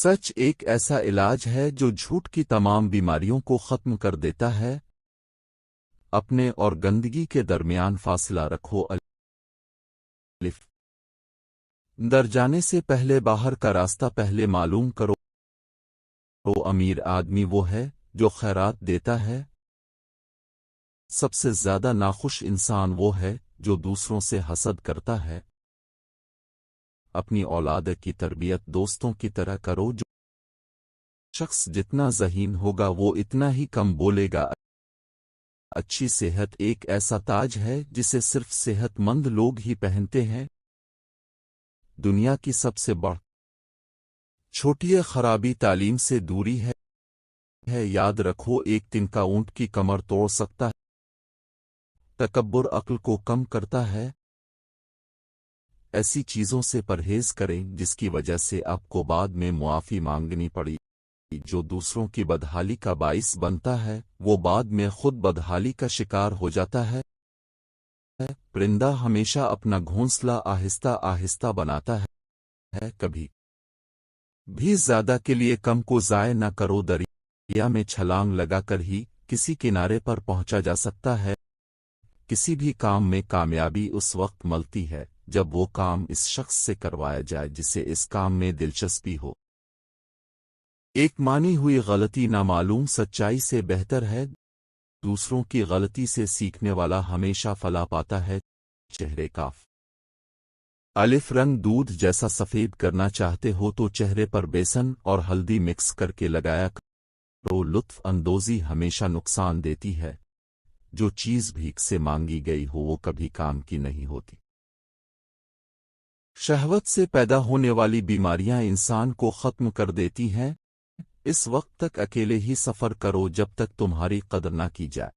سچ ایک ایسا علاج ہے جو جھوٹ کی تمام بیماریوں کو ختم کر دیتا ہے۔ اپنے اور گندگی کے درمیان فاصلہ رکھو۔ الف اندر جانے سے پہلے باہر کا راستہ پہلے معلوم کرو۔ امیر آدمی وہ ہے جو خیرات دیتا ہے۔ سب سے زیادہ ناخوش انسان وہ ہے جو دوسروں سے حسد کرتا ہے۔ اپنی اولاد کی تربیت دوستوں کی طرح کرو۔ جو شخص جتنا ذہین ہوگا وہ اتنا ہی کم بولے گا۔ اچھی صحت ایک ایسا تاج ہے جسے صرف صحت مند لوگ ہی پہنتے ہیں۔ دنیا کی سب سے بڑھ چھوٹی خرابی تعلیم سے دوری ہے۔ یاد رکھو ایک تنکا اونٹ کی کمر توڑ سکتا ہے۔ تکبر عقل کو کم کرتا ہے۔ ایسی چیزوں سے پرہیز کریں جس کی وجہ سے آپ کو بعد میں معافی مانگنی پڑی۔ جو دوسروں کی بدحالی کا باعث بنتا ہے وہ بعد میں خود بدحالی کا شکار ہو جاتا ہے۔ پرندہ ہمیشہ اپنا گھونسلہ آہستہ آہستہ بناتا ہے۔ کبھی بھی زیادہ کے لیے کم کو ضائع نہ کرو۔ دریا میں چھلانگ لگا کر ہی کسی کنارے پر پہنچا جا سکتا ہے۔ کسی بھی کام میں کامیابی اس وقت ملتی ہے جب وہ کام اس شخص سے کروایا جائے جسے اس کام میں دلچسپی ہو۔ ایک مانی ہوئی غلطی نامعلوم سچائی سے بہتر ہے۔ دوسروں کی غلطی سے سیکھنے والا ہمیشہ فلاح پاتا ہے۔ چہرے کاف الف رنگ دودھ جیسا سفید کرنا چاہتے ہو تو چہرے پر بیسن اور ہلدی مکس کر کے لگایا کرو۔ لطف اندوزی ہمیشہ نقصان دیتی ہے۔ جو چیز بھیک سے مانگی گئی ہو وہ کبھی کام کی نہیں ہوتی۔ شہوت سے پیدا ہونے والی بیماریاں انسان کو ختم کر دیتی ہیں۔ اس وقت تک اکیلے ہی سفر کرو جب تک تمہاری قدر نہ کی جائے۔